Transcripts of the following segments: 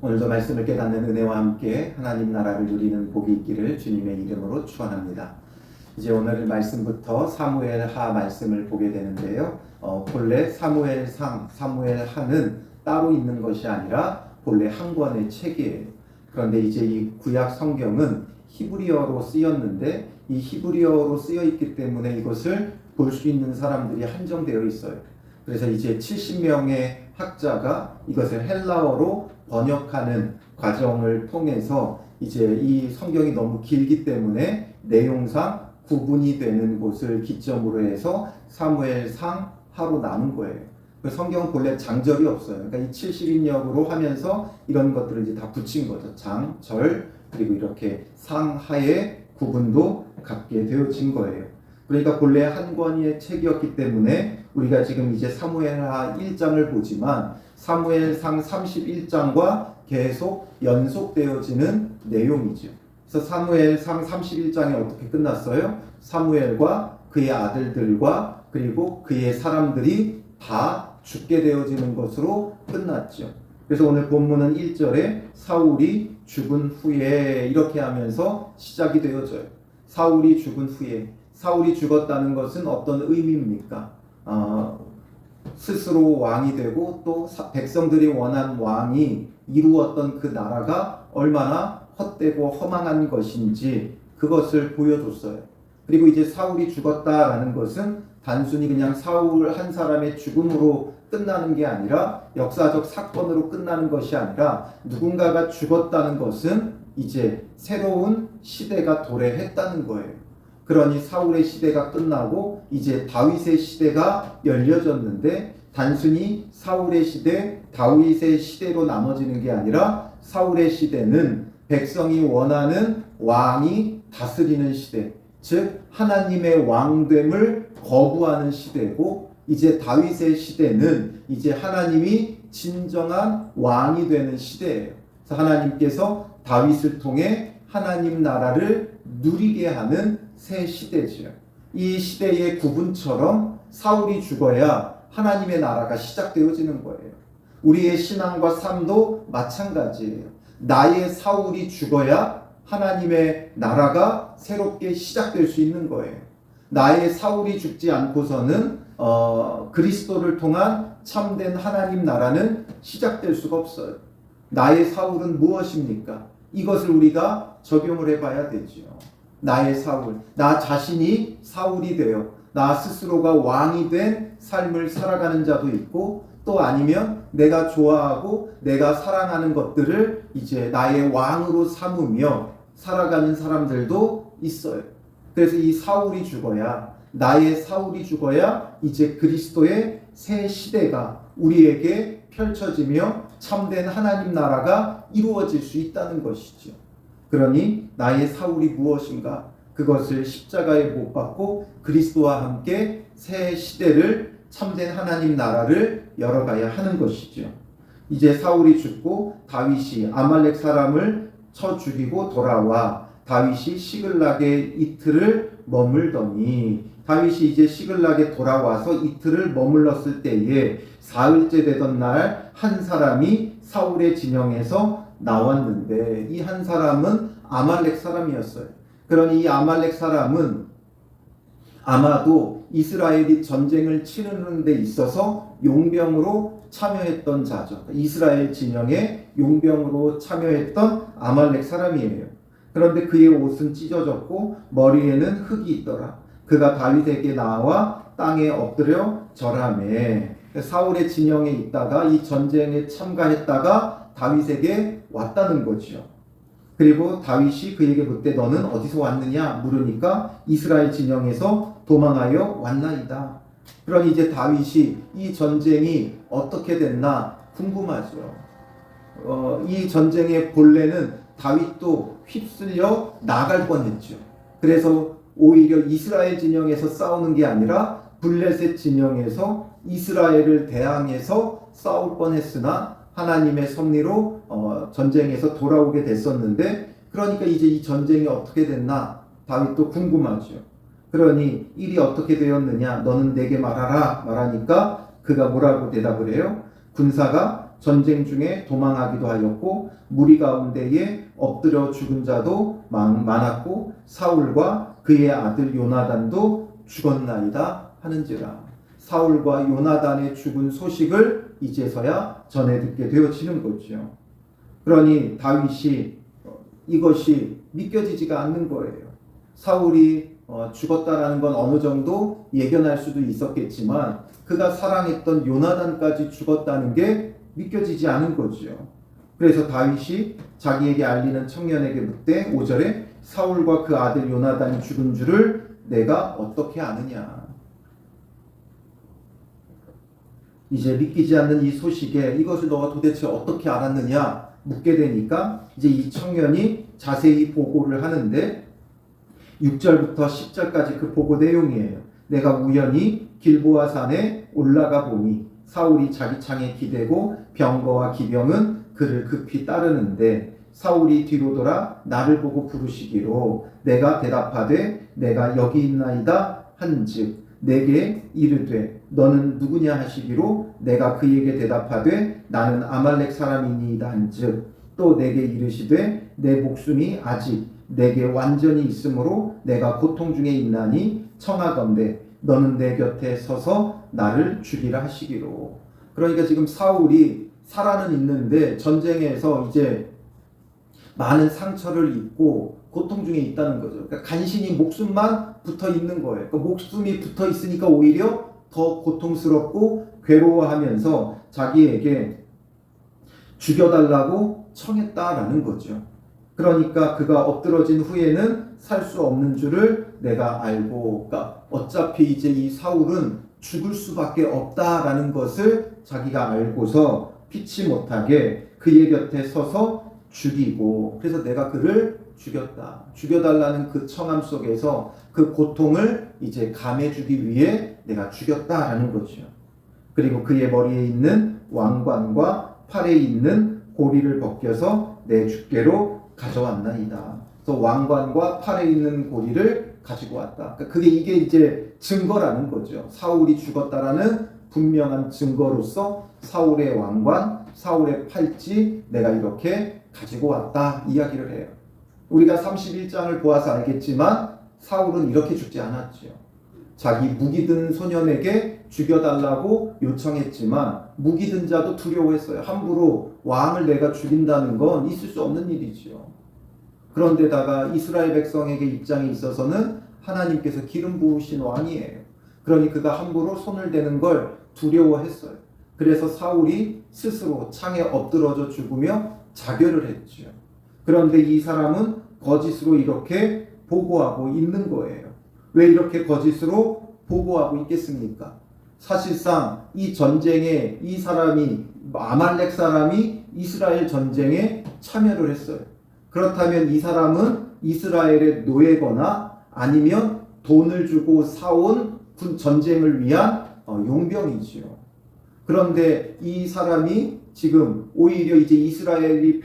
오늘도 말씀을 깨닫는 은혜와 함께 하나님 나라를 누리는 복이 있기를 주님의 이름으로 축원합니다. 이제 오늘 말씀부터 사무엘하 말씀을 보게 되는데요. 본래 사무엘상, 사무엘하는 따로 있는 것이 아니라 본래 한 권의 책이에요. 그런데 이제 이 구약 성경은 히브리어로 쓰였는데 이 히브리어로 쓰여 있기 때문에 이것을 볼 수 있는 사람들이 한정되어 있어요. 그래서 이제 70명의 학자가 이것을 헬라어로 번역하는 과정을 통해서 이제 이 성경이 너무 길기 때문에 내용상 구분이 되는 곳을 기점으로 해서 사무엘상 하로 나눈 거예요. 그 성경은 본래 장절이 없어요. 그러니까 이 70인역으로 하면서 이런 것들을 이제 다 붙인 거죠. 장, 절, 그리고 이렇게 상하의 구분도 갖게 되어진 거예요. 그러니까 본래 한 권의 책이었기 때문에 우리가 지금 이제 사무엘하 1장을 보지만 사무엘상 31장과 계속 연속되어지는 내용이죠. 그래서 사무엘상 31장이 어떻게 끝났어요? 사무엘과 그의 아들들과 그리고 그의 사람들이 다 죽게 되어지는 것으로 끝났죠. 그래서 오늘 본문은 1절에 사울이 죽은 후에 이렇게 하면서 시작이 되어져요. 사울이 죽은 후에. 사울이 죽었다는 것은 어떤 의미입니까? 스스로 왕이 되고 또 백성들이 원한 왕이 이루었던 그 나라가 얼마나 헛되고 허망한 것인지 그것을 보여줬어요. 그리고 이제 사울이 죽었다라는 것은 단순히 그냥 사울 한 사람의 죽음으로 끝나는 게 아니라 역사적 사건으로 끝나는 것이 아니라 누군가가 죽었다는 것은 이제 새로운 시대가 도래했다는 거예요. 그러니 사울의 시대가 끝나고 이제 다윗의 시대가 열려졌는데 단순히 사울의 시대, 다윗의 시대로 나눠지는 게 아니라 사울의 시대는 백성이 원하는 왕이 다스리는 시대, 즉 하나님의 왕됨을 거부하는 시대고 이제 다윗의 시대는 이제 하나님이 진정한 왕이 되는 시대예요. 그래서 하나님께서 다윗을 통해 하나님 나라를 누리게 하는 새 시대죠. 이 시대의 구분처럼 사울이 죽어야 하나님의 나라가 시작되어지는 거예요. 우리의 신앙과 삶도 마찬가지예요. 나의 사울이 죽어야 하나님의 나라가 새롭게 시작될 수 있는 거예요. 나의 사울이 죽지 않고서는 그리스도를 통한 참된 하나님 나라는 시작될 수가 없어요. 나의 사울은 무엇입니까? 이것을 우리가 적용을 해봐야 되죠. 나의 사울, 나 자신이 사울이 되어 나 스스로가 왕이 된 삶을 살아가는 자도 있고 또 아니면 내가 좋아하고 내가 사랑하는 것들을 이제 나의 왕으로 삼으며 살아가는 사람들도 있어요. 그래서 이 사울이 죽어야 나의 사울이 죽어야 이제 그리스도의 새 시대가 우리에게 펼쳐지며 참된 하나님 나라가 이루어질 수 있다는 것이죠. 그러니 나의 사울이 무엇인가? 그것을 십자가에 못 박고 그리스도와 함께 새 시대를 참된 하나님 나라를 열어가야 하는 것이죠. 이제 사울이 죽고 다윗이 아말렉 사람을 쳐 죽이고 돌아와 다윗이 시글락에 이틀을 머물더니 다윗이 이제 시글락에 돌아와서 이틀을 머물렀을 때에 사흘째 되던 날 한 사람이 사울의 진영에서 나왔는데 이 한 사람은 아말렉 사람이었어요. 그러니 이 아말렉 사람은 아마도 이스라엘이 전쟁을 치르는 데 있어서 용병으로 참여했던 자죠. 이스라엘 진영에 용병으로 참여했던 아말렉 사람이에요. 그런데 그의 옷은 찢어졌고 머리에는 흙이 있더라. 그가 다윗에게 나와 땅에 엎드려 절하매. 사울의 진영에 있다가 이 전쟁에 참가했다가 다윗에게 왔다는 거죠. 그리고 다윗이 그에게 묻되 너는 어디서 왔느냐 물으니까 이스라엘 진영에서 도망하여 왔나이다. 그러니 이제 다윗이 이 전쟁이 어떻게 됐나 궁금하죠. 이 전쟁의 본래는 다윗도 휩쓸려 나갈 뻔했죠. 그래서 오히려 이스라엘 진영에서 싸우는 게 아니라 블레셋 진영에서 이스라엘을 대항해서 싸울 뻔했으나 하나님의 섭리로 전쟁에서 돌아오게 됐었는데 그러니까 이제 이 전쟁이 어떻게 됐나 다윗도 궁금하죠. 그러니 일이 어떻게 되었느냐 너는 내게 말하라 말하니까 그가 뭐라고 대답을 해요? 군사가 전쟁 중에 도망하기도 하였고 무리 가운데에 엎드려 죽은 자도 많았고 사울과 그의 아들 요나단도 죽었나이다 하는지라. 사울과 요나단의 죽은 소식을 이제서야 전해 듣게 되어지는 거죠. 그러니 다윗이 이것이 믿겨지지가 않는 거예요. 사울이 죽었다라는 건 어느 정도 예견할 수도 있었겠지만 그가 사랑했던 요나단까지 죽었다는 게 믿겨지지 않은 거죠. 그래서 다윗이 자기에게 알리는 청년에게 묻되 5절에 사울과 그 아들 요나단이 죽은 줄을 내가 어떻게 아느냐. 이제 믿기지 않는 이 소식에 이것을 너가 도대체 어떻게 알았느냐 묻게 되니까 이제 이 청년이 자세히 보고를 하는데 6절부터 10절까지 그 보고 내용이에요. 내가 우연히 길보아 산에 올라가 보니 사울이 자기 창에 기대고 병거와 기병은 그를 급히 따르는데 사울이 뒤로 돌아 나를 보고 부르시기로 내가 대답하되 내가 여기 있나이다 한즉 내게 이르되 너는 누구냐 하시기로 내가 그에게 대답하되 나는 아말렉 사람이니이다 한즉 또 내게 이르시되 내 목숨이 아직 내게 완전히 있으므로 내가 고통 중에 있나니 청하건대 너는 내 곁에 서서 나를 죽이라 하시기로. 그러니까 지금 사울이 살아는 있는데 전쟁에서 이제 많은 상처를 입고 고통 중에 있다는 거죠. 그러니까 간신히 목숨만 붙어 있는 거예요. 그러니까 목숨이 붙어 있으니까 오히려 더 고통스럽고 괴로워하면서 자기에게 죽여달라고 청했다라는 거죠. 그러니까 그가 엎드러진 후에는 살 수 없는 줄을 내가 알고, 그러니까 어차피 이제 이 사울은 죽을 수밖에 없다라는 것을 자기가 알고서 피치 못하게 그의 곁에 서서 죽이고, 그래서 내가 그를 죽였다. 죽여달라는 그 청함 속에서 그 고통을 이제 감해주기 위해 내가 죽였다라는 거죠. 그리고 그의 머리에 있는 왕관과 팔에 있는 고리를 벗겨서 내 주께로 가져왔나이다. 그래서 왕관과 팔에 있는 고리를 가지고 왔다. 그러니까 이게 이제 증거라는 거죠. 사울이 죽었다라는 분명한 증거로서 사울의 왕관, 사울의 팔찌 내가 이렇게 가지고 왔다 이야기를 해요. 우리가 31장을 보아서 알겠지만 사울은 이렇게 죽지 않았죠. 자기 무기 든 소년에게 죽여달라고 요청했지만 무기 든 자도 두려워했어요. 함부로 왕을 내가 죽인다는 건 있을 수 없는 일이죠. 그런데다가 이스라엘 백성에게 입장에 있어서는 하나님께서 기름 부으신 왕이에요. 그러니 그가 함부로 손을 대는 걸 두려워했어요. 그래서 사울이 스스로 창에 엎드러져 죽으며 자결을 했죠. 그런데 이 사람은 거짓으로 이렇게 보고하고 있는 거예요. 왜 이렇게 거짓으로 보고하고 있겠습니까? 사실상 이 전쟁에 이 사람이 아말렉 사람이 이스라엘 전쟁에 참여를 했어요. 그렇다면 이 사람은 이스라엘의 노예거나 아니면 돈을 주고 사온 전쟁을 위한 용병이지요. 그런데 이 사람이 지금 오히려 이제 이스라엘이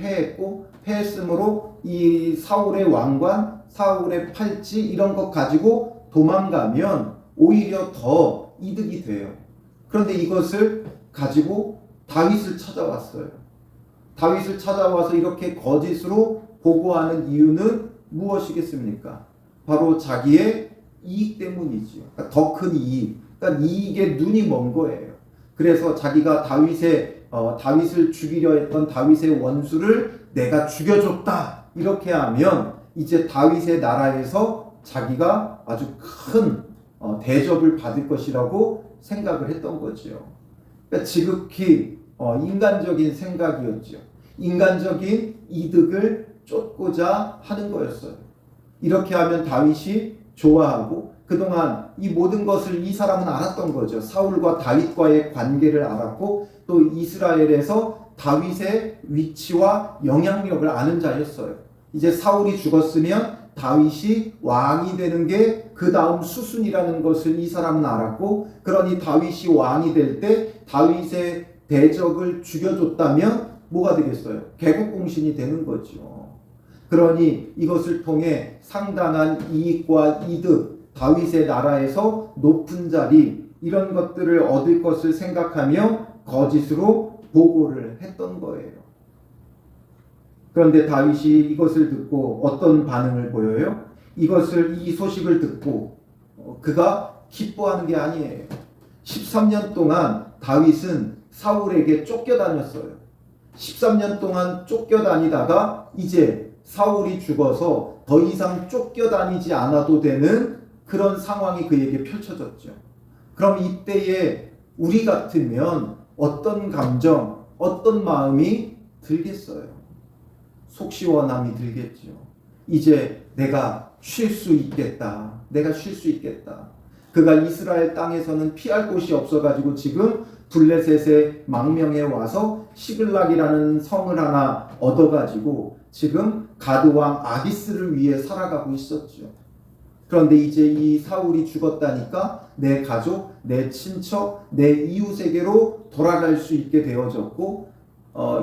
패했으므로 이 사울의 왕관, 사울의 팔찌 이런 것 가지고 도망가면 오히려 더 이득이 돼요. 그런데 이것을 가지고 다윗을 찾아왔어요. 다윗을 찾아와서 이렇게 거짓으로 보고하는 이유는 무엇이겠습니까? 바로 자기의 이익 때문이지요. 그러니까 더 큰 이익. 그러니까 이익에 눈이 먼 거예요. 그래서 자기가 다윗을 죽이려 했던 다윗의 원수를 내가 죽여줬다. 이렇게 하면 이제 다윗의 나라에서 자기가 아주 큰 대접을 받을 것이라고 생각을 했던 거죠. 그러니까 지극히 인간적인 생각이었죠. 인간적인 이득을 쫓고자 하는 거였어요. 이렇게 하면 다윗이 좋아하고 그동안 이 모든 것을 이 사람은 알았던 거죠. 사울과 다윗과의 관계를 알았고 또 이스라엘에서 다윗의 위치와 영향력을 아는 자였어요. 이제 사울이 죽었으면 다윗이 왕이 되는 게 그 다음 수순이라는 것을 이 사람은 알았고, 그러니 다윗이 왕이 될 때 다윗의 대적을 죽여줬다면 뭐가 되겠어요? 개국공신이 되는 거죠. 그러니 이것을 통해 상당한 이익과 이득, 다윗의 나라에서 높은 자리 이런 것들을 얻을 것을 생각하며 거짓으로 보고를 했던 거예요. 그런데 다윗이 이것을 듣고 어떤 반응을 보여요? 이 소식을 듣고 그가 기뻐하는 게 아니에요. 13년 동안 다윗은 사울에게 쫓겨다녔어요. 13년 동안 쫓겨다니다가 이제 사울이 죽어서 더 이상 쫓겨다니지 않아도 되는 그런 상황이 그에게 펼쳐졌죠. 그럼 이때에 우리 같으면 어떤 감정, 어떤 마음이 들겠어요? 속시원함이 들겠죠. 이제 내가 쉴 수 있겠다. 내가 쉴 수 있겠다. 그가 이스라엘 땅에서는 피할 곳이 없어가지고 지금 블레셋의 망명에 와서 시글락이라는 성을 하나 얻어가지고 지금 가드왕 아기스를 위해 살아가고 있었죠. 그런데 이제 이 사울이 죽었다니까 내 가족, 내 친척, 내 이웃에게로 돌아갈 수 있게 되어졌고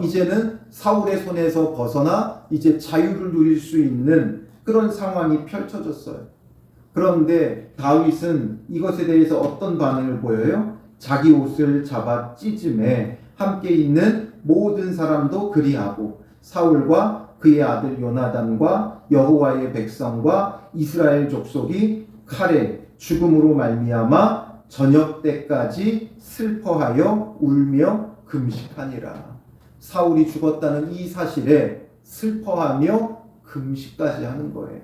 이제는 사울의 손에서 벗어나 이제 자유를 누릴 수 있는 그런 상황이 펼쳐졌어요. 그런데 다윗은 이것에 대해서 어떤 반응을 보여요? 자기 옷을 잡아 찢음에 함께 있는 모든 사람도 그리하고 사울과 그의 아들 요나단과 여호와의 백성과 이스라엘 족속이 칼에 죽음으로 말미암아 저녁 때까지 슬퍼하여 울며 금식하니라. 사울이 죽었다는 이 사실에 슬퍼하며 금식까지 하는 거예요.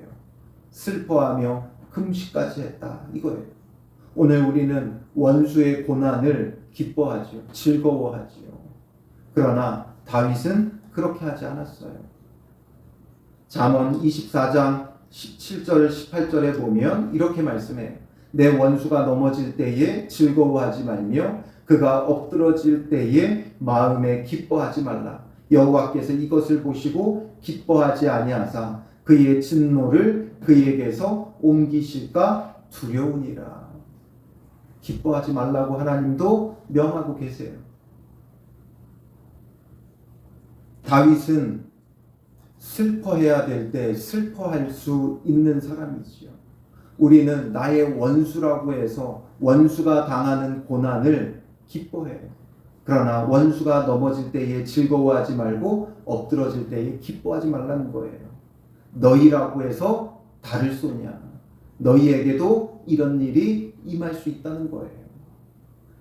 슬퍼하며 금식까지 했다 이거예요. 오늘 우리는 원수의 고난을 기뻐하죠. 즐거워하지요. 그러나 다윗은 그렇게 하지 않았어요. 잠언 24장 17절 18절에 보면 이렇게 말씀해요. 내 원수가 넘어질 때에 즐거워하지 말며 그가 엎드러질 때에 마음에 기뻐하지 말라. 여호와께서 이것을 보시고 기뻐하지 아니하사 그의 진노를 그에게서 옮기실까 두려우니라. 기뻐하지 말라고 하나님도 명하고 계세요. 다윗은 슬퍼해야 될 때 슬퍼할 수 있는 사람이지요. 우리는 나의 원수라고 해서 원수가 당하는 고난을 기뻐해요. 그러나 원수가 넘어질 때에 즐거워하지 말고 엎드러질 때에 기뻐하지 말라는 거예요. 너희라고 해서 다를 소냐? 너희에게도 이런 일이 임할 수 있다는 거예요.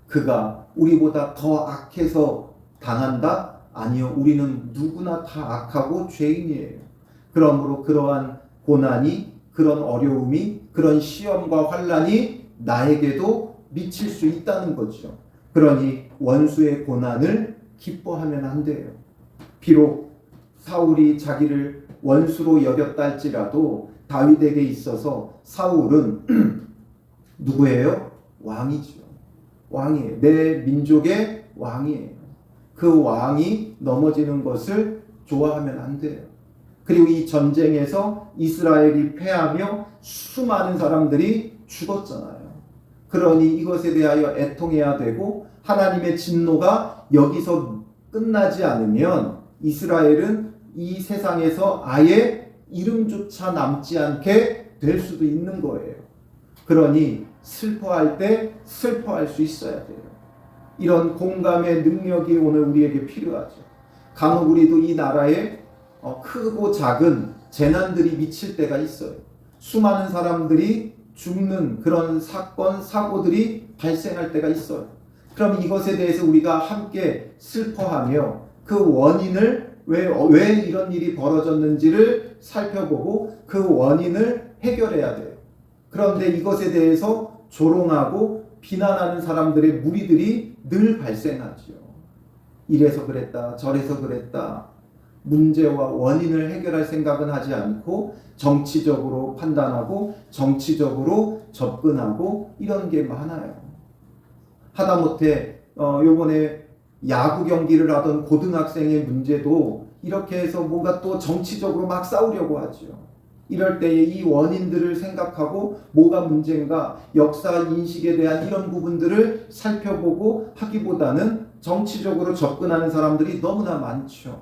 그가 우리보다 더 악해서 당한다? 아니요. 우리는 누구나 다 악하고 죄인이에요. 그러므로 그러한 고난이, 그런 어려움이, 그런 시험과 환난이 나에게도 미칠 수 있다는 거죠. 그러니 원수의 고난을 기뻐하면 안 돼요. 비록 사울이 자기를 원수로 여겼다 할지라도 다윗에게 있어서 사울은 누구예요? 왕이죠. 왕이에요. 내 민족의 왕이에요. 그 왕이 넘어지는 것을 좋아하면 안 돼요. 그리고 이 전쟁에서 이스라엘이 패하며 수많은 사람들이 죽었잖아요. 그러니 이것에 대하여 애통해야 되고 하나님의 진노가 여기서 끝나지 않으면 이스라엘은 이 세상에서 아예 이름조차 남지 않게 될 수도 있는 거예요. 그러니 슬퍼할 때 슬퍼할 수 있어야 돼요. 이런 공감의 능력이 오늘 우리에게 필요하죠. 간혹 우리도 이 나라에 크고 작은 재난들이 미칠 때가 있어요. 수많은 사람들이 죽는 그런 사건, 사고들이 발생할 때가 있어요. 그럼 이것에 대해서 우리가 함께 슬퍼하며 그 원인을 왜 이런 일이 벌어졌는지를 살펴보고 그 원인을 해결해야 돼요. 그런데 이것에 대해서 조롱하고 비난하는 사람들의 무리들이 늘 발생하죠. 이래서 그랬다, 저래서 그랬다. 문제와 원인을 해결할 생각은 하지 않고 정치적으로 판단하고 정치적으로 접근하고 이런 게 많아요. 하다못해 요번에 야구 경기를 하던 고등학생의 문제도 이렇게 해서 뭔가 또 정치적으로 막 싸우려고 하죠. 이럴 때에 이 원인들을 생각하고 뭐가 문제인가, 역사 인식에 대한 이런 부분들을 살펴보고 하기보다는 정치적으로 접근하는 사람들이 너무나 많죠.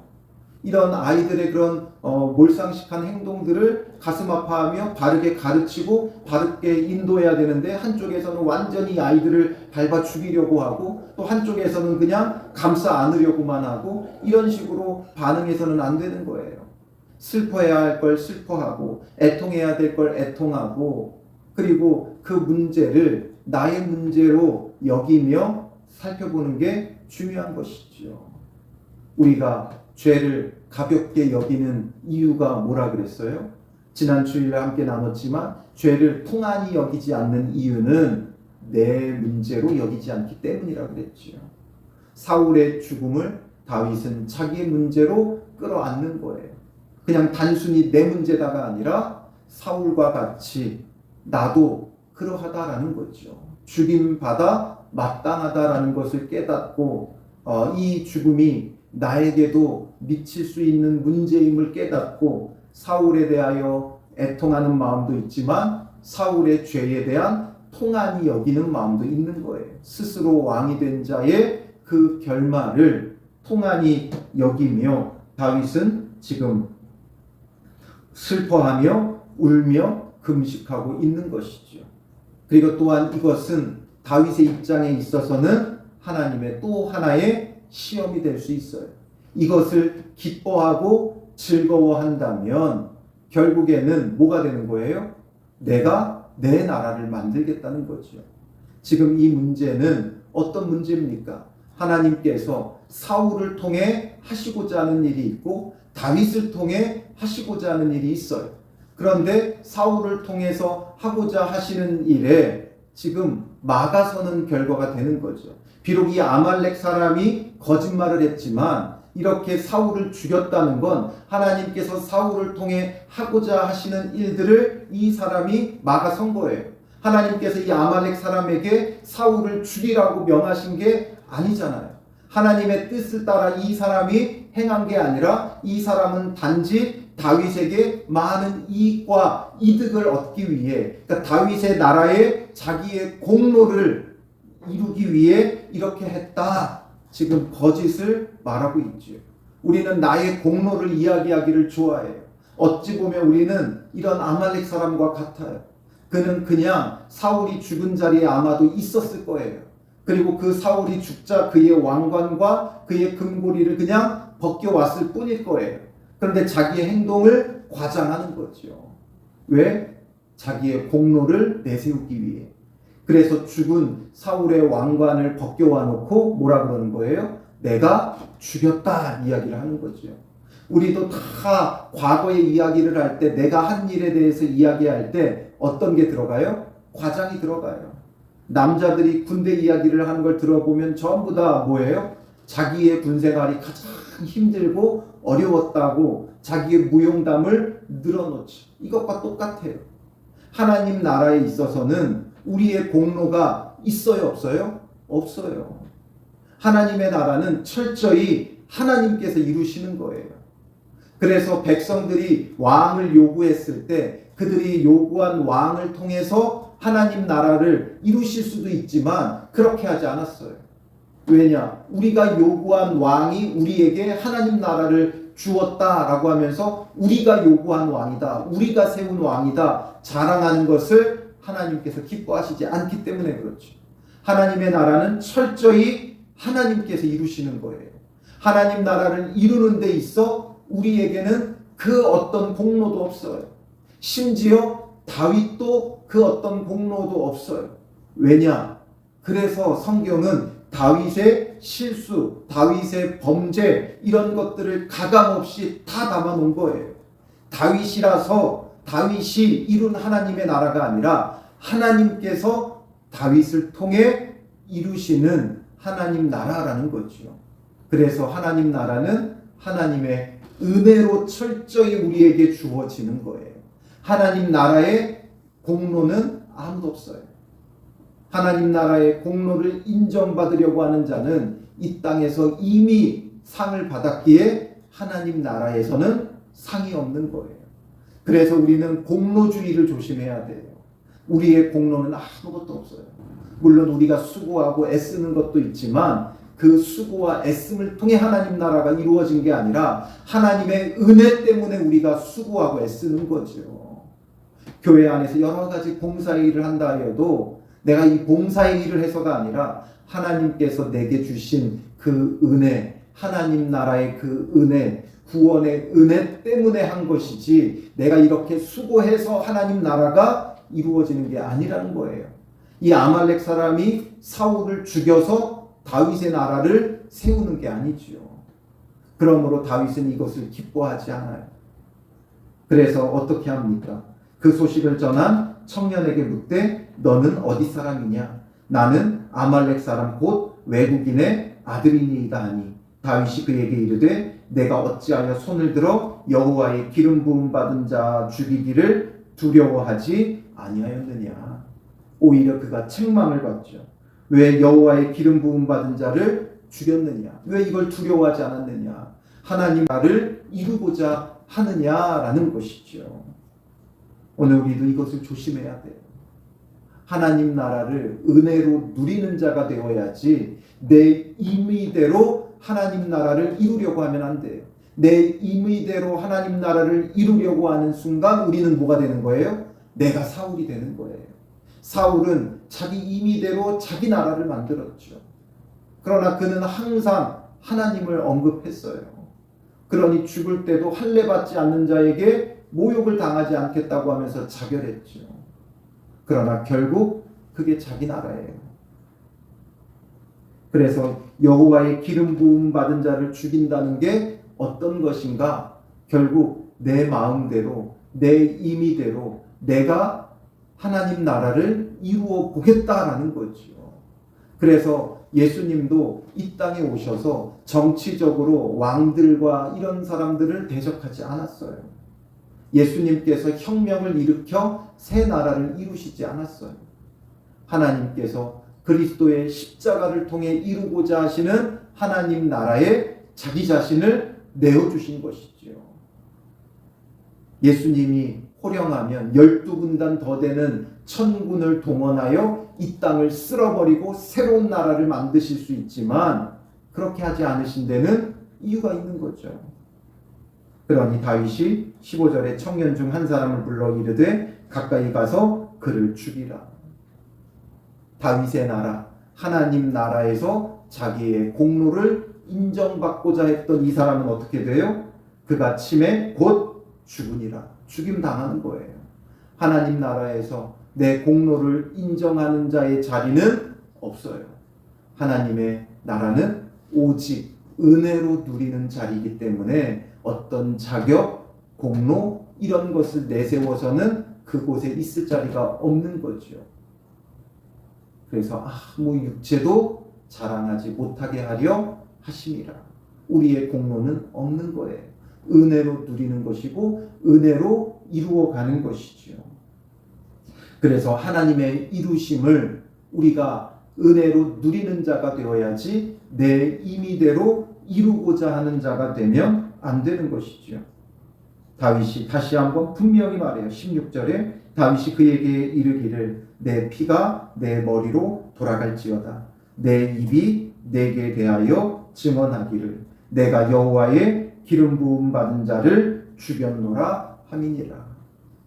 이런 아이들의 그런 몰상식한 행동들을 가슴 아파하며 바르게 가르치고 바르게 인도해야 되는데, 한쪽에서는 완전히 아이들을 밟아 죽이려고 하고 또 한쪽에서는 그냥 감싸 안으려고만 하고, 이런 식으로 반응해서는 안 되는 거예요. 슬퍼해야 할 걸 슬퍼하고 애통해야 될 걸 애통하고, 그리고 그 문제를 나의 문제로 여기며 살펴보는 게 중요한 것이죠. 우리가 죄를 가볍게 여기는 이유가 뭐라 그랬어요? 지난 주일에 함께 나눴지만, 죄를 통한히 여기지 않는 이유는 내 문제로 여기지 않기 때문이라 그랬죠. 사울의 죽음을 다윗은 자기의 문제로 끌어안는 거예요. 그냥 단순히 내 문제다가 아니라 사울과 같이 나도 그러하다라는 거죠. 죽임받아 마땅하다라는 것을 깨닫고 이 죽음이 나에게도 미칠 수 있는 문제임을 깨닫고 사울에 대하여 애통하는 마음도 있지만 사울의 죄에 대한 통한히 여기는 마음도 있는 거예요. 스스로 왕이 된 자의 그 결말을 통한히 여기며 다윗은 지금 슬퍼하며 울며 금식하고 있는 것이죠. 그리고 또한 이것은 다윗의 입장에 있어서는 하나님의 또 하나의 시험이 될 수 있어요. 이것을 기뻐하고 즐거워한다면 결국에는 뭐가 되는 거예요? 내가 내 나라를 만들겠다는 거죠. 지금 이 문제는 어떤 문제입니까? 하나님께서 사울을 통해 하시고자 하는 일이 있고 다윗을 통해 하시고자 하는 일이 있어요. 그런데 사울을 통해서 하고자 하시는 일에 지금 막아서는 결과가 되는 거죠. 비록 이 아말렉 사람이 거짓말을 했지만 이렇게 사울을 죽였다는 건 하나님께서 사울을 통해 하고자 하시는 일들을 이 사람이 막아선 거예요. 하나님께서 이 아말렉 사람에게 사울을 죽이라고 명하신 게 아니잖아요. 하나님의 뜻을 따라 이 사람이 행한 게 아니라 이 사람은 단지 다윗에게 많은 이익과 이득을 얻기 위해, 그러니까 다윗의 나라에 자기의 공로를 이루기 위해 이렇게 했다. 지금 거짓을 말하고 있죠. 우리는 나의 공로를 이야기하기를 좋아해요. 어찌 보면 우리는 이런 아말렉 사람과 같아요. 그는 그냥 사울이 죽은 자리에 아마도 있었을 거예요. 그리고 그 사울이 죽자 그의 왕관과 그의 금고리를 그냥 벗겨왔을 뿐일 거예요. 그런데 자기의 행동을 과장하는 거죠. 왜? 자기의 공로를 내세우기 위해. 그래서 죽은 사울의 왕관을 벗겨와 놓고 뭐라 그러는 거예요? 내가 죽였다 이야기를 하는 거죠. 우리도 다 과거의 이야기를 할 때, 내가 한 일에 대해서 이야기할 때 어떤 게 들어가요? 과장이 들어가요. 남자들이 군대 이야기를 하는 걸 들어보면 전부 다 뭐예요? 자기의 군 생활이 가장 힘들고 어려웠다고 자기의 무용담을 늘어놓지. 이것과 똑같아요. 하나님 나라에 있어서는 우리의 공로가 있어요, 없어요? 없어요. 하나님의 나라는 철저히 하나님께서 이루시는 거예요. 그래서 백성들이 왕을 요구했을 때 그들이 요구한 왕을 통해서 하나님 나라를 이루실 수도 있지만 그렇게 하지 않았어요. 왜냐? 우리가 요구한 왕이 우리에게 하나님 나라를 주었다라고 하면서 우리가 요구한 왕이다, 우리가 세운 왕이다 자랑하는 것을 하나님께서 기뻐하시지 않기 때문에 그렇죠. 하나님의 나라는 철저히 하나님께서 이루시는 거예요. 하나님 나라를 이루는 데 있어 우리에게는 그 어떤 공로도 없어요. 심지어 다윗도 그 어떤 공로도 없어요. 왜냐? 그래서 성경은 다윗의 실수, 다윗의 범죄 이런 것들을 가감없이 다 담아놓은 거예요. 다윗이라서 다윗이 이룬 하나님의 나라가 아니라 하나님께서 다윗을 통해 이루시는 하나님 나라라는 거죠. 그래서 하나님 나라는 하나님의 은혜로 철저히 우리에게 주어지는 거예요. 하나님 나라의 공로는 아무도 없어요. 하나님 나라의 공로를 인정받으려고 하는 자는 이 땅에서 이미 상을 받았기에 하나님 나라에서는 상이 없는 거예요. 그래서 우리는 공로주의를 조심해야 돼요. 우리의 공로는 아무것도 없어요. 물론 우리가 수고하고 애쓰는 것도 있지만 그 수고와 애씀을 통해 하나님 나라가 이루어진 게 아니라 하나님의 은혜 때문에 우리가 수고하고 애쓰는 거죠. 교회 안에서 여러 가지 봉사의 일을 한다 해도 내가 이 봉사의 일을 해서가 아니라 하나님께서 내게 주신 그 은혜, 하나님 나라의 그 은혜, 구원의 은혜 때문에 한 것이지 내가 이렇게 수고해서 하나님 나라가 이루어지는 게 아니라는 거예요. 이 아말렉 사람이 사울을 죽여서 다윗의 나라를 세우는 게 아니지요. 그러므로 다윗은 이것을 기뻐하지 않아요. 그래서 어떻게 합니까? 그 소식을 전한 청년에게 묻되 너는 어디 사람이냐? 나는 아말렉 사람 곧 외국인의 아들이니이다 하니 다윗이 그에게 이르되 내가 어찌하여 손을 들어 여호와의 기름 부음 받은 자 죽이기를 두려워하지 아니하였느냐. 오히려 그가 책망을 받죠. 왜 여호와의 기름 부음 받은 자를 죽였느냐? 왜 이걸 두려워하지 않았느냐? 하나님 나라를 이루고자 하느냐라는 것이죠. 오늘 우리도 이것을 조심해야 돼요. 하나님 나라를 은혜로 누리는 자가 되어야지 내 임의대로 하나님 나라를 이루려고 하면 안 돼요. 내 임의대로 하나님 나라를 이루려고 하는 순간 우리는 뭐가 되는 거예요? 내가 사울이 되는 거예요. 사울은 자기 임의대로 자기 나라를 만들었죠. 그러나 그는 항상 하나님을 언급했어요. 그러니 죽을 때도 할례받지 않는 자에게 모욕을 당하지 않겠다고 하면서 자결했죠. 그러나 결국 그게 자기 나라예요. 그래서 여호와의 기름 부음 받은 자를 죽인다는 게 어떤 것인가? 결국 내 마음대로 내 임의대로 내가 하나님 나라를 이루어 보겠다라는 거지요. 그래서 예수님도 이 땅에 오셔서 정치적으로 왕들과 이런 사람들을 대적하지 않았어요. 예수님께서 혁명을 일으켜 새 나라를 이루시지 않았어요. 하나님께서 그리스도의 십자가를 통해 이루고자 하시는 하나님 나라에 자기 자신을 내어주신 것이지요. 예수님이 호령하면 12군단 더 되는 천군을 동원하여 이 땅을 쓸어버리고 새로운 나라를 만드실 수 있지만 그렇게 하지 않으신 데는 이유가 있는 거죠. 그러니 다윗이 15절에 청년 중 한 사람을 불러 이르되 가까이 가서 그를 죽이라. 다윗의 나라, 하나님 나라에서 자기의 공로를 인정받고자 했던 이 사람은 어떻게 돼요? 그가 침에 곧 죽으니라. 죽임 당하는 거예요. 하나님 나라에서 내 공로를 인정하는 자의 자리는 없어요. 하나님의 나라는 오직 은혜로 누리는 자리이기 때문에 어떤 자격, 공로 이런 것을 내세워서는 그곳에 있을 자리가 없는 거죠. 그래서 아무 육체도 자랑하지 못하게 하려 하심이라. 우리의 공로는 없는 거예요. 은혜로 누리는 것이고 은혜로 이루어가는 것이죠. 그래서 하나님의 이루심을 우리가 은혜로 누리는 자가 되어야지 내 임의대로 이루고자 하는 자가 되면 안 되는 것이죠. 다윗이 다시 한번 분명히 말해요. 16절에 다윗이 그에게 이르기를 내 피가 내 머리로 돌아갈지어다. 내 입이 내게 대하여 증언하기를 내가 여호와의 기름 부음 받은 자를 죽였노라 함이니라.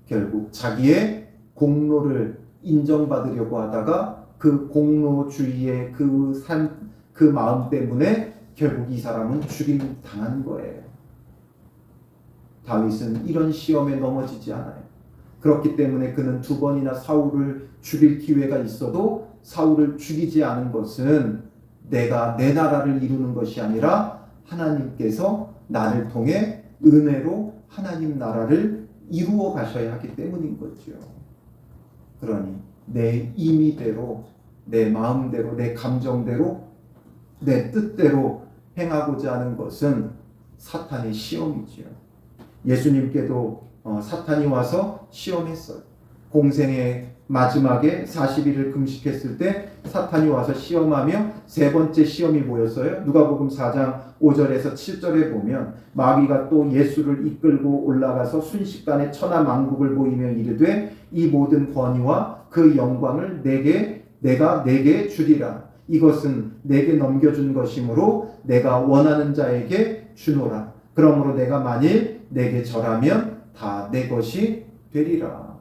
결국 자기의 공로를 인정받으려고 하다가 그 공로주의의 그 마음 때문에 결국 이 사람은 죽임 당한 거예요. 다윗은 이런 시험에 넘어지지 않아요. 그렇기 때문에 그는 2번이나 사울을 죽일 기회가 있어도 사울을 죽이지 않은 것은 내가 내 나라를 이루는 것이 아니라 하나님께서 나를 통해 은혜로 하나님 나라를 이루어 가셔야 하기 때문인 거죠. 그러니 내 임의대로, 내 마음대로, 내 감정대로, 내 뜻대로 행하고자 하는 것은 사탄의 시험이지요. 예수님께도 사탄이 와서 시험했어요. 공생의 마지막에 40일을 금식했을 때 사탄이 와서 시험하며 세 번째 시험이 뭐였어요? 누가복음 4장 5절에서 7절에 보면 마귀가 또 예수를 이끌고 올라가서 순식간에 천하 만국을 보이며 이르되 이 모든 권위와 그 영광을 내가 내게 주리라. 이것은 내게 넘겨준 것이므로 내가 원하는 자에게 주노라. 그러므로 내가 만일 내게 절하면 다 내 것이 되리라.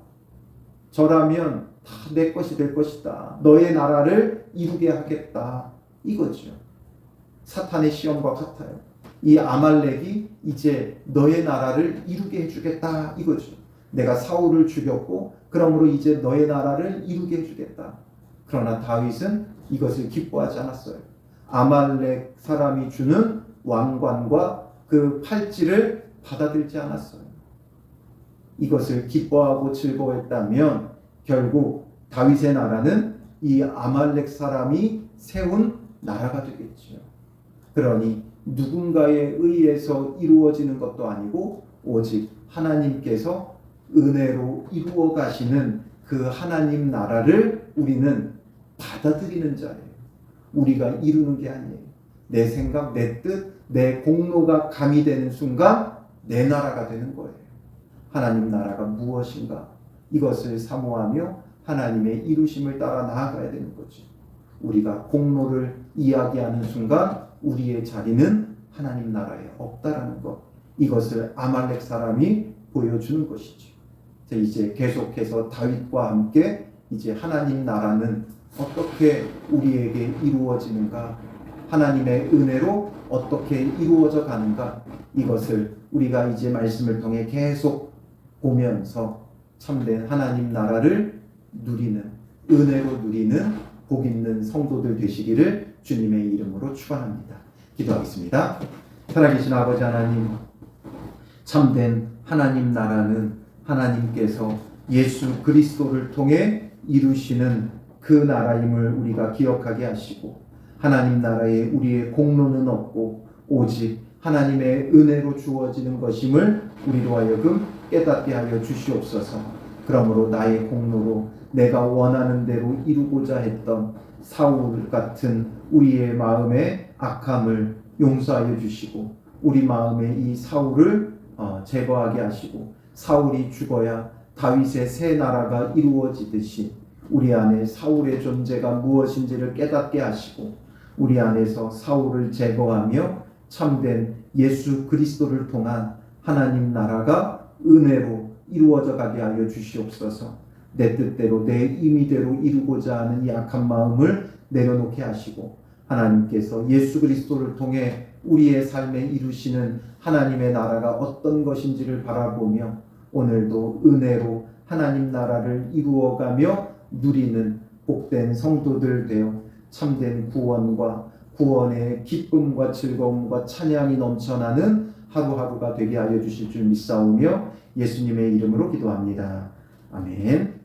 절하면 다 내 것이 될 것이다. 너의 나라를 이루게 하겠다. 이거죠. 사탄의 시험과 같아요. 이 아말렉이 이제 너의 나라를 이루게 해주겠다. 이거죠. 내가 사울을 죽였고 그러므로 이제 너의 나라를 이루게 해주겠다. 그러나 다윗은 이것을 기뻐하지 않았어요. 아말렉 사람이 주는 왕관과 그 팔찌를 받아들이지 않았어요. 이것을 기뻐하고 즐거워했다면 결국 다윗의 나라는 이 아말렉 사람이 세운 나라가 되겠죠. 그러니 누군가에 의해서 이루어지는 것도 아니고 오직 하나님께서 은혜로 이루어 가시는 그 하나님 나라를 우리는 받아들이는 자예요. 우리가 이루는 게 아니에요. 내 생각, 내 뜻, 내 공로가 가미되는 순간 내 나라가 되는 거예요. 하나님 나라가 무엇인가? 이것을 사모하며 하나님의 이루심을 따라 나아가야 되는 거죠. 우리가 공로를 이야기하는 순간 우리의 자리는 하나님 나라에 없다라는 것. 이것을 아말렉 사람이 보여주는 것이죠. 이제 계속해서 다윗과 함께 이제 하나님 나라는 어떻게 우리에게 이루어지는가? 하나님의 은혜로 어떻게 이루어져 가는가? 이것을 우리가 이제 말씀을 통해 계속 보면서 참된 하나님 나라를 누리는, 은혜로 누리는 복 있는 성도들 되시기를 주님의 이름으로 축원합니다. 기도하겠습니다. 살아계신 아버지 하나님, 참된 하나님 나라는 하나님께서 예수 그리스도를 통해 이루시는 그 나라임을 우리가 기억하게 하시고, 하나님 나라에 우리의 공로는 없고 오직 하나님의 은혜로 주어지는 것임을 우리로 하여금 깨닫게 하여 주시옵소서. 그러므로 나의 공로로 내가 원하는 대로 이루고자 했던 사울 같은 우리의 마음의 악함을 용서하여 주시고, 우리 마음의 이 사울을 제거하게 하시고, 사울이 죽어야 다윗의 새 나라가 이루어지듯이 우리 안에 사울의 존재가 무엇인지를 깨닫게 하시고, 우리 안에서 사울을 제거하며 참된 예수 그리스도를 통한 하나님 나라가 은혜로 이루어져 가게 하여 주시옵소서. 내 뜻대로 내 임의대로 이루고자 하는 이 악한 마음을 내려놓게 하시고, 하나님께서 예수 그리스도를 통해 우리의 삶에 이루시는 하나님의 나라가 어떤 것인지를 바라보며 오늘도 은혜로 하나님 나라를 이루어가며 누리는 복된 성도들 되어 참된 구원과 구원의 기쁨과 즐거움과 찬양이 넘쳐나는 하루하루가 되게 하여 주실 줄 믿사오며 예수님의 이름으로 기도합니다. 아멘.